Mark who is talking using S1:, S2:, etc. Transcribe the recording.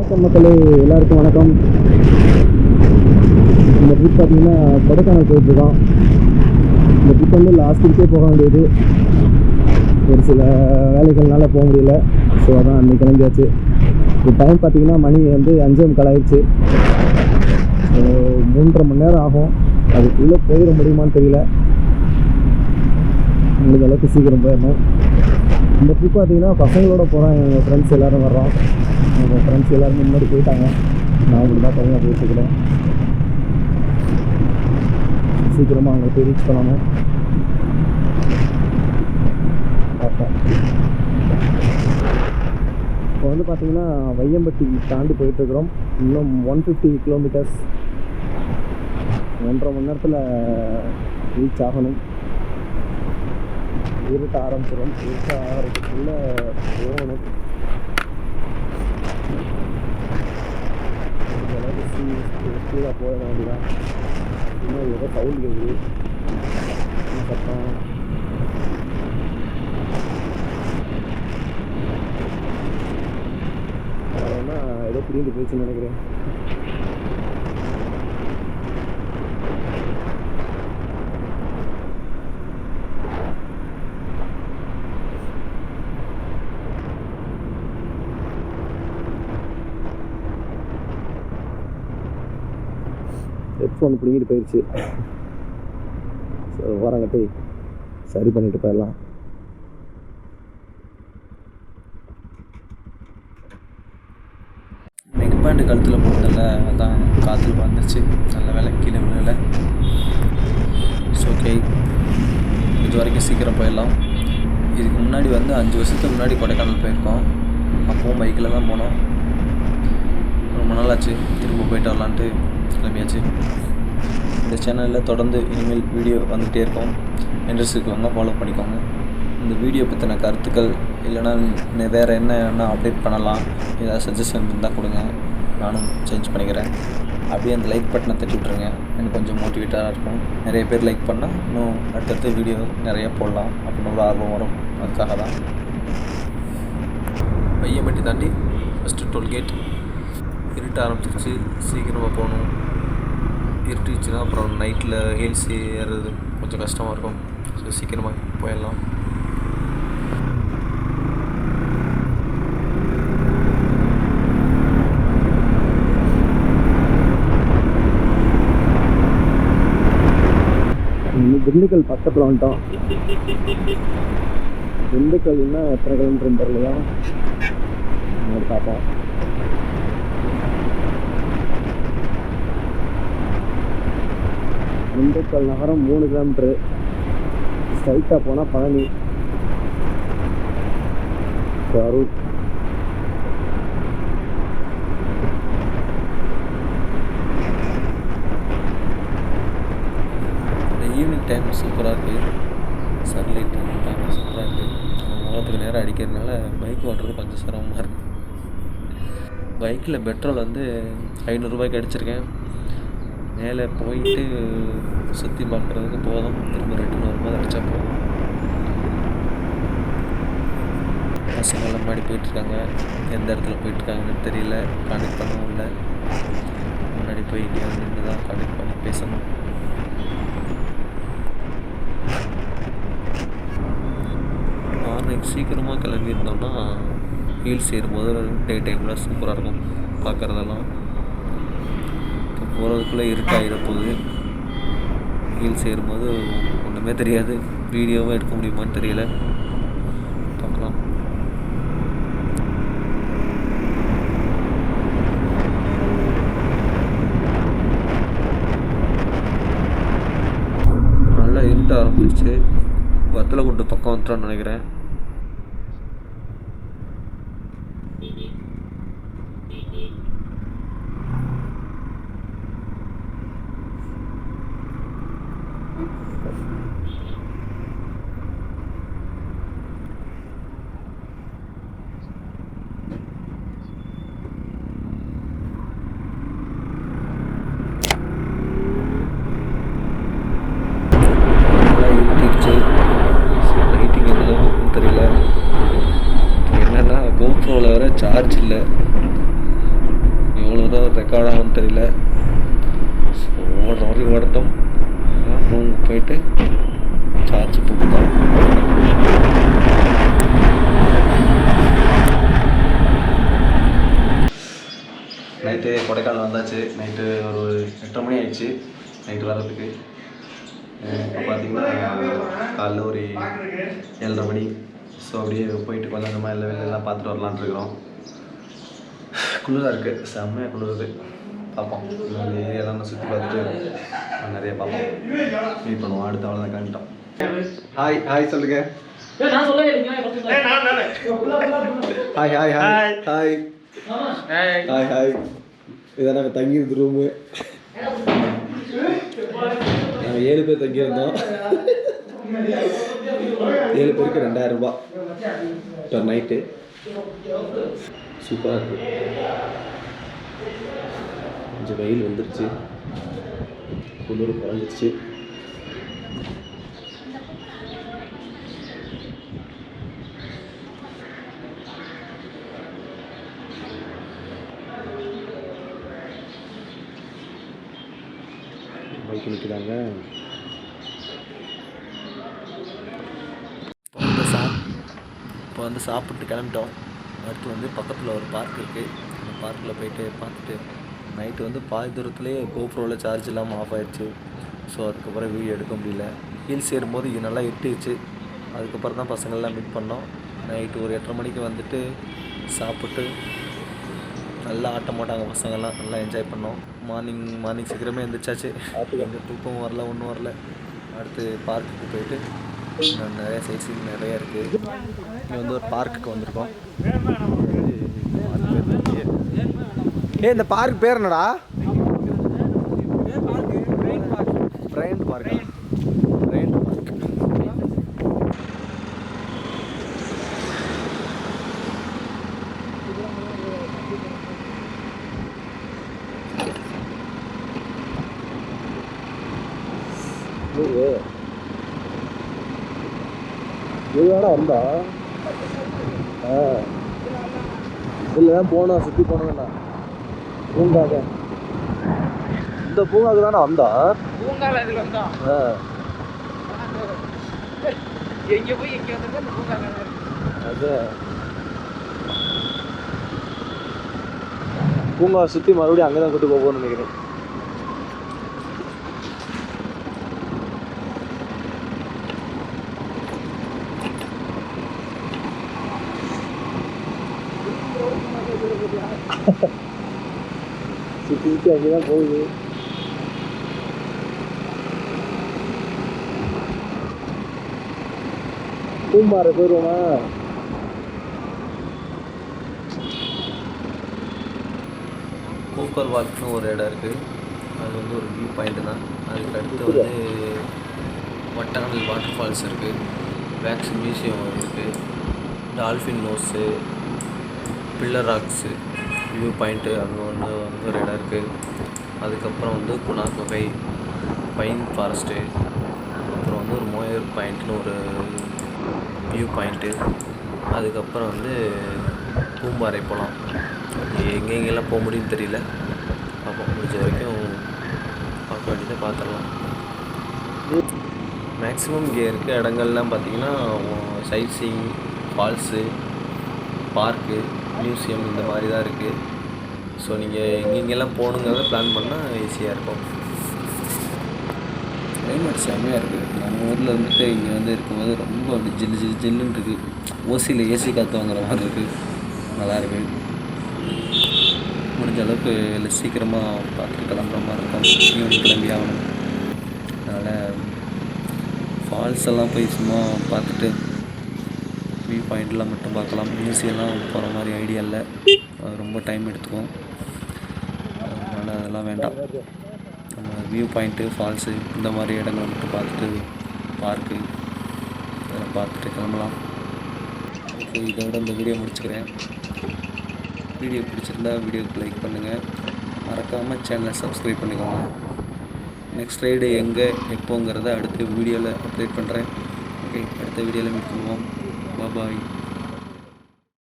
S1: வணக்கம் மக்களே, எல்லாருக்கும் வணக்கம். இந்த ட்ரிப் பார்த்தீங்கன்னா கொடைக்கானல் போயிட்டுருக்கோம். இந்த ட்ரிப் வந்து லாஸ்ட் வீக்கே போக வேண்டியது, ஒரு சில வேலைகள்னால போக முடியல. ஸோ அதான் அன்றைக்கி கிளம்பியாச்சு. இந்த டைம் பார்த்தீங்கன்னா மணி வந்து 5:45 ஆயிடுச்சு. ஸோ 3.5 மணி நேரம் ஆகும். அதுக்குள்ளே போயிட முடியுமான்னு தெரியல. முடிஞ்ச அளவுக்கு சீக்கிரம் போயிடணும். இந்த ட்ரிப் பார்த்தீங்கன்னா பசங்களோட போகிறோம். எங்கள் ஃப்ரெண்ட்ஸ் எல்லோரும் வர்றோம். எங்கள் ஃப்ரெண்ட்ஸ் எல்லோரும் முன்னாடி போயிட்டாங்க. நான் மட்டும் தான் தனியாக போயிட்டுருக்கிறேன். சீக்கிரமாக அவங்க போய் ரீச் பண்ணணும். பார்ப்போம். இப்போ வந்து பார்த்திங்கன்னா வையம்பட்டி தாண்டி போயிட்டுருக்குறோம். இன்னும் 150 கிலோமீட்டர்ஸ், 1.5 மணி நேரத்தில் ரீச் ஆகணும். இருட்ட ஆரம்பிச்சிடும். இருட்ட ஆகிறதுக்குள்ளே போகணும். ஸ்பீடாக போக வேண்டியதான். இன்னும் ஏதோ சவுண்ட் கேட்குது, சத்தம். அதனா ஏதோ பிரிந்து போயிடுச்சுன்னு நினைக்கிறேன். ஹெட்ஃபோன் பிடிங்கிட்டு போயிடுச்சு. ஸோ வரங்கட்டி சரி பண்ணிட்டு போயிடலாம்.
S2: நெக் பேண்டு கழுத்தில் போட்டதில்ல, அதான் காற்றுல வந்துருச்சு. நல்ல வேலை கீழே விழலை. ஸோ ஓகே, இது வரைக்கும் சீக்கிரம் போயிடலாம். இதுக்கு முன்னாடி வந்து 5 வருஷத்துக்கு முன்னாடி கொடைக்கானல் போயிருக்கோம். அப்போவும் பைக்கில் தான் போனோம். ரொம்ப நாளாச்சு, திரும்ப போயிட்டு வரலான்ட்டு கிளம்பியாச்சு. இந்த சேனலில் தொடர்ந்து இனிமேல் வீடியோ வந்துகிட்டே இருக்கோம். இன்ட்ரெஸ்ட் இருக்கவங்க ஃபாலோ பண்ணிக்கோங்க. இந்த வீடியோ பற்றின கருத்துக்கள் இல்லைனா வேறு என்ன அப்டேட் பண்ணலாம், ஏதாவது சஜஷன் இருந்தால் கொடுங்க, நானும் சேஞ்ச் பண்ணிக்கிறேன். அப்படியே அந்த லைக் பட்டனை தட்டி விட்ருங்க, எனக்கு கொஞ்சம் மோட்டிவேட்டாக இருக்கும். நிறைய பேர் லைக் பண்ணால் இன்னும் அடுத்தடுத்து வீடியோ நிறையா போடலாம் அப்படின்னு ஒரு ஆர்வம் வரும். அதுக்காக தான். வையம்பட்டி தாண்டி ஃபஸ்ட்டு டோல்கேட். இருட்ட ஆரம்பிச்சிருச்சு, சீக்கிரமாக போகணும். இருட்டுச்சுன்னா அப்புறம் நைட்டில் ஹில்ஸ் ஏறுறது கொஞ்சம் கஷ்டமாக இருக்கும். ஸோ சீக்கிரமாக போயிடலாம்.
S1: திண்டுக்கல் பக்கத்தில் வந்துட்டோம். திண்டுக்கல் இன்னும் எத்தனை கிலோமீட்டர் தெரியலையா, பார்ப்போம். திண்டுக்கல் நகரம் 3 கிலோமீட்டரு. ஸ்ட்ரைட்டாக போனால் பழனி, கரூர்.
S2: இந்த ஈவினிங் டைம் சூப்பராக இருக்குது. சன்லைட் சூப்பராக இருக்குது. முகத்துக்கு நேரம் அடிக்கிறதுனால பைக் ஓட்டுறது கொஞ்சம் சிரமமாக இருக்குது. பைக்கில் பெட்ரோல் வந்து 500 ரூபாய்க்கு அடிச்சிருக்கேன். மேலே போயிட்டு சுற்றி பார்க்குறதுக்கு போதும். திரும்ப ரிட்டர்ன் வரும்போது அடித்தா போதும். பசங்கள்லாம் முன்னாடி போயிட்டுருக்காங்க. எந்த இடத்துல போயிட்டுருக்காங்கன்னு தெரியல, கான்டெக்ட் பண்ணவும் இல்லை. முன்னாடி போய் நின்று தான் கான்டெக்ட் பண்ணி பேசணும். மார்னிங் சீக்கிரமாக கிளம்பியிருந்தோம்னா ஹீல்ஸ் ஏறும்போது டே டைமில் சூப்பராக இருக்கும் பார்க்குறதெல்லாம். போகிறதுக்குள்ளே இருட்டாகிட போகுது. ஹீல்ஸ் ஏறும்போது ஒன்றுமே தெரியாது. வீடியோவும் எடுக்க முடியுமான்னு தெரியல, பார்க்கலாம். நல்லா இருட்ட ஆரம்பிச்சிருச்சு. வத்தலகுண்டு பக்கம் வந்துட்டோன்னு நினைக்கிறேன். தான் ரெக்கார்ட் ஆகும்னு தெரியல. ஸோ ஓடுற வரைக்கும் ஓடட்டும். ரூமுக்கு போயிட்டு சார்ஜ் போட்டுதான். நைட்டு கொடைக்கானல் வந்தாச்சு. நைட்டு ஒரு 8:30 மணி ஆயிடுச்சு நைட்டு வர்றதுக்கு. இப்போ பார்த்தீங்கன்னா காலைல ஒரு 7:30 மணி. ஸோ அப்படியே போயிட்டு கொஞ்சம் கொஞ்சமாக எல்லா வேலையெல்லாம் பார்த்துட்டு வரலான்னு இருக்கிறோம். குளிராக இருக்குது, செம்மையாக குளிருது. பார்ப்போம், இந்த ஏரியாலாம் சுற்றி பார்த்துட்டு நிறைய பார்ப்போம், மீட் பண்ணுவோம். அடுத்த அவ்வளோ தான் கிளம்பிட்டோம். ஹாய் ஹாய் சொல்லுங்க. Hi hi hi hi hi hi. இதான் நாங்கள் தங்கியிருந்த ரூமு. நாங்கள் 7 பேர் தங்கியிருந்தோம். 7 பேருக்கு 2000 ரூபாய் பர் நைட்டு. சூப்பராக இருக்குது. கொஞ்சம் வெயில் வந்துருச்சு, குளிர் குறைஞ்சிருச்சு. பைக் நிற்கிறாங்க. இப்போ வந்து சாப்பிட்டு கிளம்பிட்டோம். அடுத்து வந்து பக்கத்தில் ஒரு பார்க் இருக்குது. அந்த பார்க்கில் போயிட்டு பார்த்துட்டு நைட்டு வந்து பாதி தூரத்துலேயே கோப்ரோவில் சார்ஜ் இல்லாமல் ஆஃப் ஆகிடுச்சு. ஸோ அதுக்கப்புறம் வீடியோ எடுக்க முடியல. ஹில்ஸ் ஏறும்போது இது நல்லா இருட்டுச்சு. அதுக்கப்புறம் தான் பசங்கள்லாம் மீட் பண்ணோம். நைட்டு ஒரு 8:30 மணிக்கு வந்துட்டு சாப்பிட்டு நல்லா ஆட்டம் போட்டாங்க பசங்கள்லாம். நல்லா என்ஜாய் பண்ணோம். மார்னிங் சீக்கிரமே எழுந்திரிச்சாச்சு. எங்கே தூக்கம் வரல, ஒன்றும் வரல. அடுத்து பார்க்குக்கு போயிட்டு நிறைய சைட்ஸிங் நிறையா இருக்குது. இங்கே வந்து ஒரு பார்க்குக்கு வந்திருக்கோம். இந்த பார்க் பேர் என்னடா? பிரைண்ட் பார்க்கா? பிரைண்ட் பார்க். இதுதானா வந்தா? இல்லை போனோம், சுற்றி போனோம்ண்ணா பூங்காக. இந்த பூங்காவுக்கு தானே வந்தா?
S3: பூங்கால இதுல வந்தா எங்க போய் எங்க வந்து அந்த பூங்கால
S1: அது பூங்காவை சுற்றி மறுபடியும் அங்கே தான் கூட்டு போகணும்னு நினைக்கிறேன். சுற்றி சுற்றி அங்கே தான் போகுது. பூம்பாறை போயிடுவோமா?
S2: கூக்கர் வால்க்னு ஒரு இடம் இருக்குது. அது வந்து ஒரு வியூ பாயிண்ட் தான். அதுக்கு அடுத்து வந்து வட்டக்கடல் வாட்டர் ஃபால்ஸ் இருக்குது. வேக்ஸ் மியூசியம் இருக்குது. Dolphin nose, pillar rocks view point அங்கே ஒரு இடம் இருக்குது. அதுக்கப்புறம் வந்து குணா குகை, பைன் ஃபாரஸ்ட்டு, அப்புறம் வந்து ஒரு மோயர் பாயிண்ட்னு ஒரு வியூ பாயிண்ட்டு. அதுக்கப்புறம் வந்து பூம்பாறை போகலாம். எங்கெங்கெல்லாம் போக முடியும்னு தெரியல. பார்ப்போம், முடிஞ்ச வரைக்கும் பார்க்க வேண்டியதை பார்த்துடலாம். மேக்ஸிமம் இங்கே இருக்க இடங்கள்லாம் பார்த்திங்கன்னா sightseeing, falls, park, museum இந்த மாதிரி தான் இருக்குது. ஸோ நீங்கள் எங்கெங்கெல்லாம் போகணுங்கிறத பிளான் பண்ணால் ஈஸியாக இருக்கும். கிளைமேட் செம்மையாக இருக்குது. நம்ம ஊரில் வந்துட்டு இங்கே வந்து இருக்கும்போது ரொம்ப அப்படி ஜில்லுன்னு இருக்குது. ஓசியில் ஏசி காற்று வாங்குற மாதிரி இருக்குது. நல்லாயிருக்கு. முடிஞ்ச அளவுக்கு இல்லை சீக்கிரமாக பார்த்துட்டு கிளம்புற மாதிரி இருக்கும். ஈவினிங் கிளம்பி ஆகணும். அதனால் ஃபால்ஸ் எல்லாம் போய் சும்மா பார்த்துட்டு வியூ பாயிண்ட்லாம் மட்டும் பார்க்கலாம். மியூசியம்லாம் போகிற மாதிரி ஐடியா இல்லை, அது ரொம்ப டைம் எடுத்துக்கும். அதனால் அதெல்லாம் வேண்டாம். நம்ம வியூ பாயிண்ட்டு, ஃபால்ஸு இந்த மாதிரி இடங்களை மட்டும் பார்த்துட்டு பார்க்கு அதெல்லாம் பார்த்துட்டு கிளம்பலாம். ஓகே, இதோட இந்த வீடியோ முடிச்சுக்கிறேன். வீடியோ பிடிச்சிருந்தா வீடியோக்கு லைக் பண்ணுங்கள். மறக்காமல் சேனலை சப்ஸ்கிரைப் பண்ணிக்கோங்க. நெக்ஸ்ட் ரைடு எங்கே எப்போங்கிறத அடுத்த வீடியோவில் அப்டேட் பண்ணுறேன். ஓகே, அடுத்த வீடியோவில் மீட் பண்ணுவோம். பாய்.